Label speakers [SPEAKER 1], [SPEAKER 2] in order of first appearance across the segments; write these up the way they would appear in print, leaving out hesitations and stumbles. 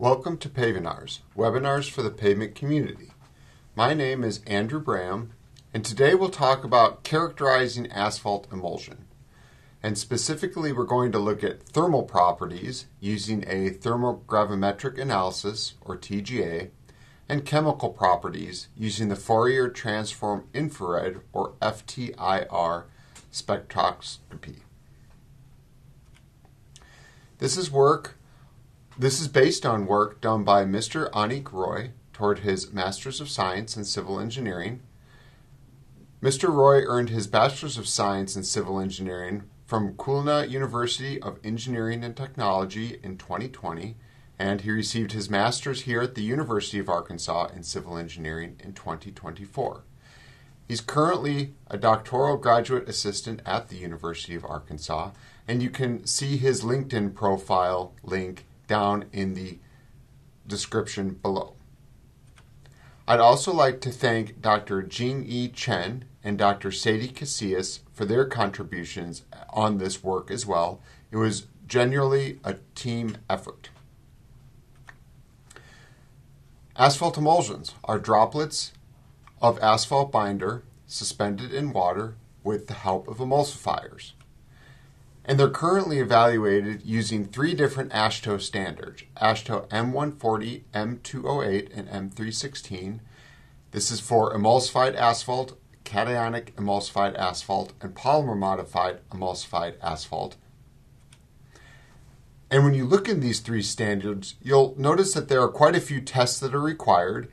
[SPEAKER 1] Welcome to Pavement, webinars for the pavement community. My name is Andrew Braham, and today we'll talk about characterizing asphalt emulsion. And specifically, we're going to look at thermal properties using a Thermogravimetric Analysis, or TGA, and chemical properties using the Fourier Transform Infrared, or FTIR, spectroscopy. This is based on work done by Mr. Anik Roy toward his Master's of Science in Civil Engineering. Mr. Roy earned his Bachelor's of Science in Civil Engineering from Khulna University of Engineering and Technology in 2020, and he received his Master's here at the University of Arkansas in Civil Engineering in 2024. He's currently a doctoral graduate assistant at the University of Arkansas, and you can see his LinkedIn profile link down in the description below. I'd also like to thank Dr. Jing-E Chen and Dr. Sadie Casillas for their contributions on this work as well. It was genuinely a team effort. Asphalt emulsions are droplets of asphalt binder suspended in water with the help of emulsifiers. And they're currently evaluated using three different AASHTO standards, AASHTO M140, M208, and M316. This is for emulsified asphalt, cationic emulsified asphalt, and polymer modified emulsified asphalt. And when you look in these three standards, you'll notice that there are quite a few tests that are required,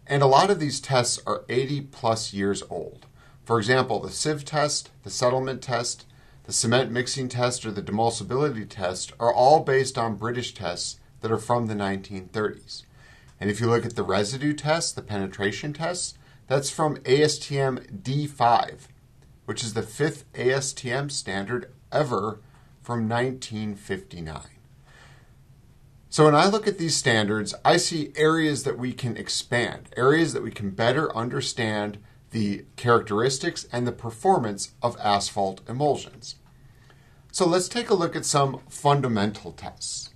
[SPEAKER 1] and a lot of these tests are 80 plus years old. For example, the sieve test, the settlement test, the cement mixing test, or the demulsibility test are all based on British tests that are from the 1930s. And if you look at the residue test, the penetration test, that's from ASTM D5, which is the fifth ASTM standard ever from 1959. So when I look at these standards, I see areas that we can expand, areas that we can better understand the characteristics and the performance of asphalt emulsions. So let's take a look at some fundamental tests.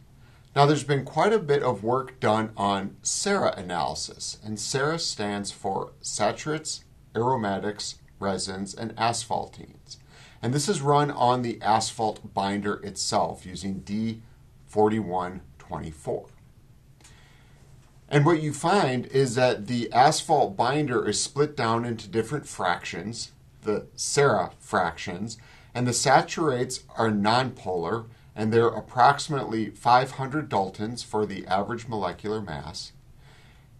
[SPEAKER 1] Now there's been quite a bit of work done on SARA analysis, and SARA stands for saturates, aromatics, resins, and asphaltenes. And this is run on the asphalt binder itself using D4124. And what you find is that the asphalt binder is split down into different fractions, the SARA fractions, and the saturates are nonpolar, and they're approximately 500 Daltons for the average molecular mass.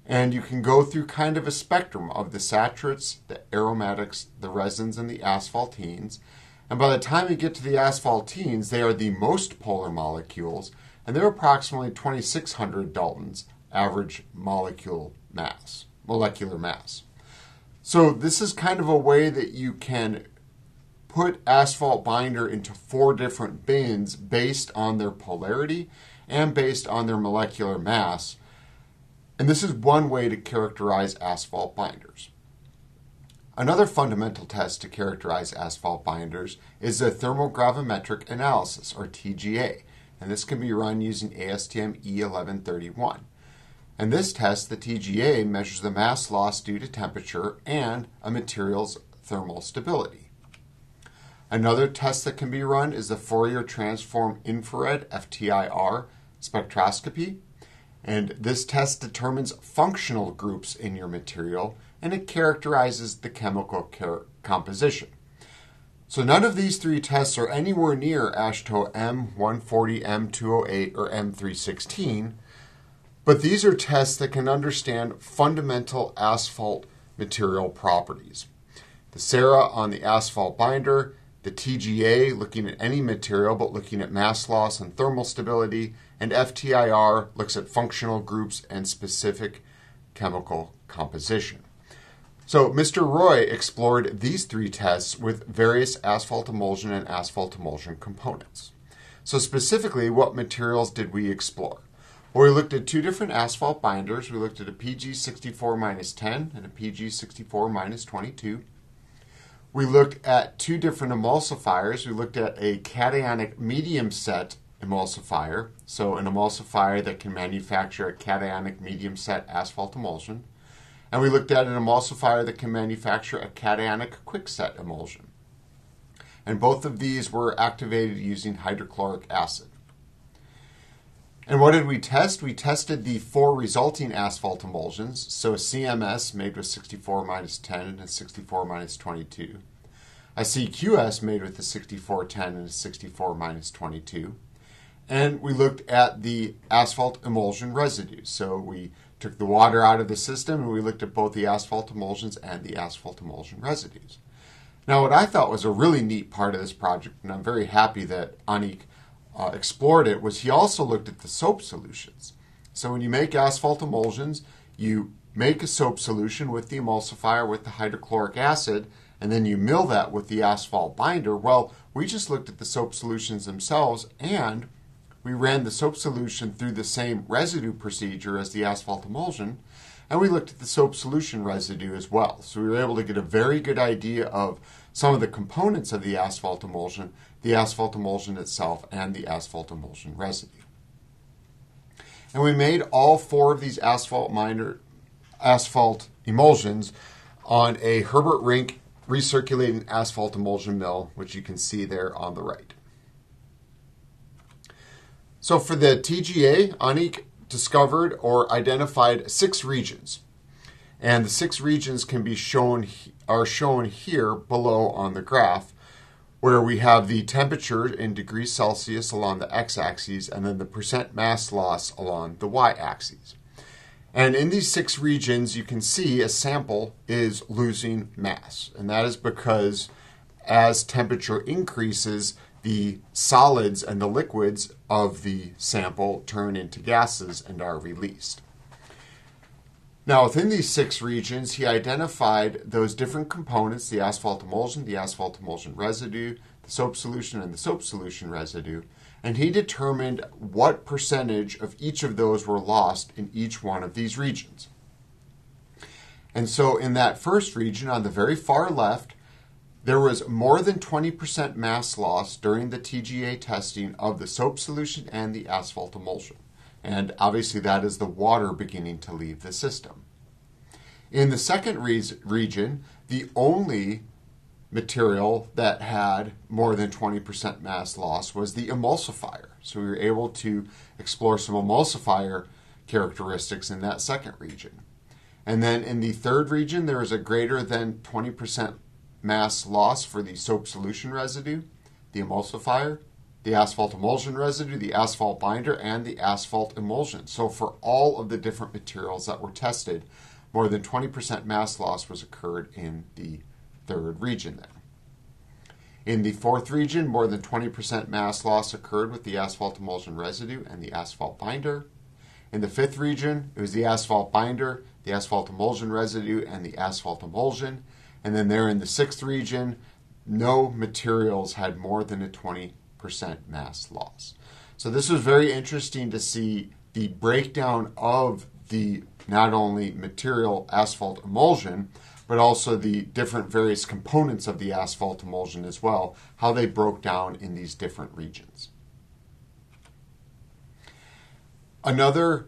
[SPEAKER 1] And you can go through kind of a spectrum of the saturates, the aromatics, the resins, and the asphaltenes. And by the time you get to the asphaltenes, they are the most polar molecules, and they're approximately 2,600 Daltons average molecular mass. So this is kind of a way that you can put asphalt binder into four different bins based on their polarity and based on their molecular mass. And this is one way to characterize asphalt binders. Another fundamental test to characterize asphalt binders is the Thermogravimetric Analysis, or TGA. And this can be run using ASTM E1131. And this test, the TGA, measures the mass loss due to temperature and a material's thermal stability. Another test that can be run is the Fourier Transform Infrared, FTIR, spectroscopy. And this test determines functional groups in your material, and it characterizes the chemical composition. So none of these three tests are anywhere near AASHTO M140, M208, or M316, but these are tests that can understand fundamental asphalt material properties. The SARA on the asphalt binder, the TGA looking at any material but looking at mass loss and thermal stability, and FTIR looks at functional groups and specific chemical composition. So Mr. Roy explored these three tests with various asphalt emulsion and asphalt emulsion components. So specifically, what materials did we explore? Well, we looked at two different asphalt binders. We looked at a PG64-10 and a PG64-22. We looked at two different emulsifiers. We looked at a cationic medium set emulsifier, so an emulsifier that can manufacture a cationic medium set asphalt emulsion. And we looked at an emulsifier that can manufacture a cationic quick set emulsion. And both of these were activated using hydrochloric acid. And what did we test? We tested the 4 resulting asphalt emulsions, so a CMS made with 64-10 and a 64-22, a CQS made with a 64-10 and a 64-22, and we looked at the asphalt emulsion residues. So we took the water out of the system and we looked at both the asphalt emulsions and the asphalt emulsion residues. Now, what I thought was a really neat part of this project, and I'm very happy that Anik explored it, was he also looked at the soap solutions. So when you make asphalt emulsions, you make a soap solution with the emulsifier with the hydrochloric acid, and then you mill that with the asphalt binder. Well, we just looked at the soap solutions themselves, and we ran the soap solution through the same residue procedure as the asphalt emulsion, and we looked at the soap solution residue as well. So we were able to get a very good idea of some of the components of the asphalt emulsion itself, and the asphalt emulsion residue. And we made all 4 of these asphalt emulsions on a Herbert Rink recirculating asphalt emulsion mill, which you can see there on the right. So for the TGA, Anik discovered or identified 6 regions. And the 6 regions are shown here below on the graph, where we have the temperature in degrees Celsius along the x-axis and then the percent mass loss along the y-axis. And in these 6 regions, you can see a sample is losing mass. And that is because as temperature increases, the solids and the liquids of the sample turn into gases and are released. Now, within these 6 regions, he identified those different components, the asphalt emulsion residue, the soap solution, and the soap solution residue, and he determined what percentage of each of those were lost in each one of these regions. And so in that first region, on the very far left, there was more than 20% mass loss during the TGA testing of the soap solution and the asphalt emulsion. And obviously that is the water beginning to leave the system. In the second region, the only material that had more than 20% mass loss was the emulsifier. So we were able to explore some emulsifier characteristics in that second region. And then in the third region, there was a greater than 20% mass loss for the soap solution residue, the emulsifier, the asphalt emulsion residue, the asphalt binder, and the asphalt emulsion. So for all of the different materials that were tested, more than 20% mass loss was occurred in the third region then. In the fourth region, more than 20% mass loss occurred with the asphalt emulsion residue and the asphalt binder. In the fifth region, it was the asphalt binder, the asphalt emulsion residue, and the asphalt emulsion. And then there in the sixth region, no materials had more than a 20% mass loss. So this was very interesting to see the breakdown of the not only material asphalt emulsion, but also the different various components of the asphalt emulsion as well, how they broke down in these different regions. Another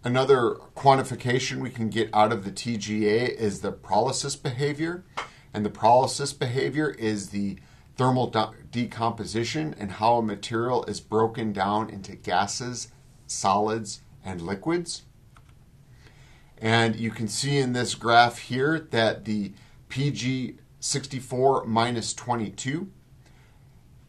[SPEAKER 1] quantification we can get out of the TGA is the pyrolysis behavior. And the pyrolysis behavior is the thermal decomposition and how a material is broken down into gases, solids, and liquids. And you can see in this graph here that the PG64 minus 22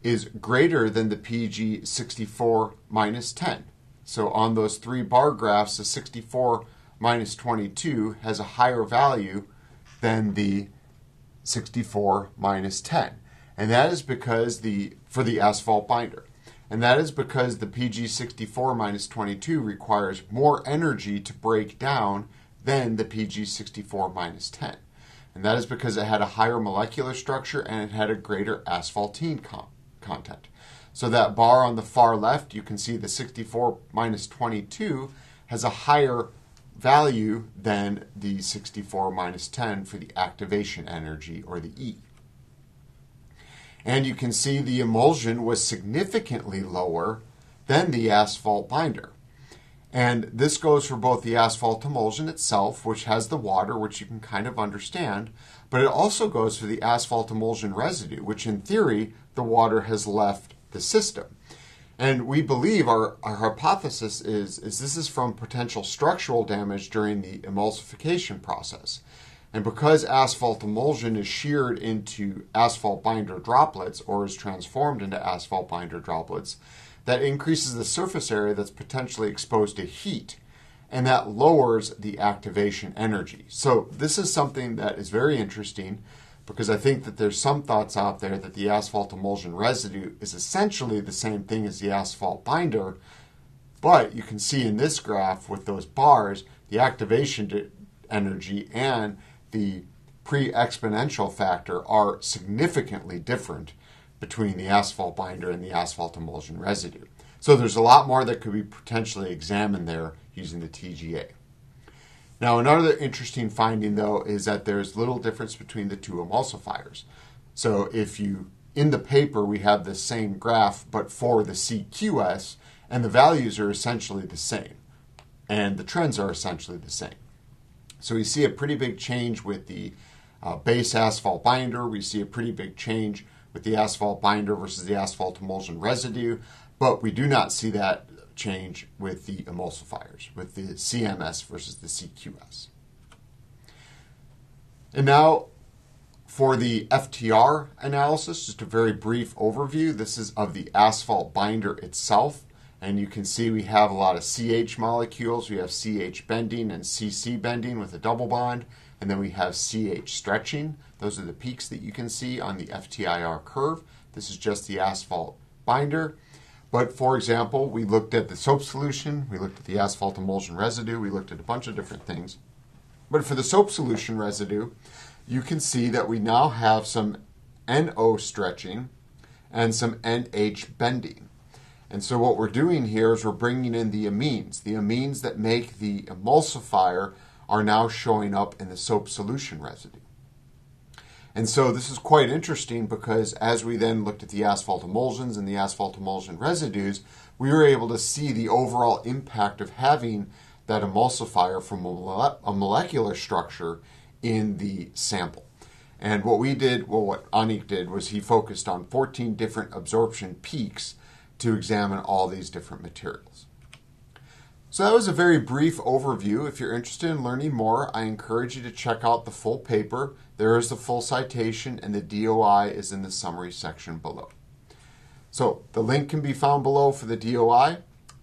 [SPEAKER 1] is greater than the PG64 minus 10. So on those 3 bar graphs, the 64 minus 22 has a higher value than the 64 minus 10. And that is because for the asphalt binder. And that is because the PG64 minus 22 requires more energy to break down than the PG64 minus 10. And that is because it had a higher molecular structure and it had a greater asphaltene content. So that bar on the far left, you can see the 64 minus 22 has a higher value than the 64 minus 10 for the activation energy, or the E. And you can see the emulsion was significantly lower than the asphalt binder. And this goes for both the asphalt emulsion itself, which has the water, which you can kind of understand, but it also goes for the asphalt emulsion residue, which in theory, the water has left the system. And we believe our hypothesis is this is from potential structural damage during the emulsification process. And because asphalt emulsion is sheared into asphalt binder droplets or is transformed into asphalt binder droplets, that increases the surface area that's potentially exposed to heat, and that lowers the activation energy. So this is something that is very interesting because I think that there's some thoughts out there that the asphalt emulsion residue is essentially the same thing as the asphalt binder, but you can see in this graph with those bars, the activation energy and the pre-exponential factor are significantly different between the asphalt binder and the asphalt emulsion residue. So there's a lot more that could be potentially examined there using the TGA. Now, another interesting finding, though, is that there's little difference between the two emulsifiers. So in the paper, we have the same graph, but for the CQS, and the values are essentially the same, and the trends are essentially the same. So we see a pretty big change with the base asphalt binder. We see a pretty big change with the asphalt binder versus the asphalt emulsion residue, but we do not see that change with the emulsifiers, with the CMS versus the CQS. And now for the FTIR analysis, just a very brief overview. This is of the asphalt binder itself, and you can see we have a lot of CH molecules. We have CH bending and CC bending with a double bond, and then we have CH stretching. Those are the peaks that you can see on the FTIR curve. This is just the asphalt binder. But for example, we looked at the soap solution, we looked at the asphalt emulsion residue, we looked at a bunch of different things. But for the soap solution residue, you can see that we now have some NO stretching and some NH bending. And so what we're doing here is we're bringing in the amines. The amines that make the emulsifier are now showing up in the soap solution residue. And so this is quite interesting because as we then looked at the asphalt emulsions and the asphalt emulsion residues, we were able to see the overall impact of having that emulsifier from a molecular structure in the sample. And what we did, well, what Anik did was he focused on 14 different absorption peaks to examine all these different materials. So that was a very brief overview. If you're interested in learning more, I encourage you to check out the full paper. There is the full citation, and the DOI is in the summary section below. So the link can be found below for the DOI,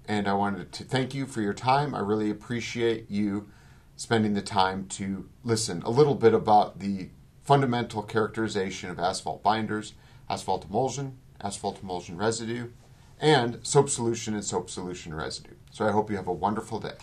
[SPEAKER 1] and I wanted to thank you for your time. I really appreciate you spending the time to listen a little bit about the fundamental characterization of asphalt binders, asphalt emulsion residue, and soap solution and soap solution residue. So I hope you have a wonderful day.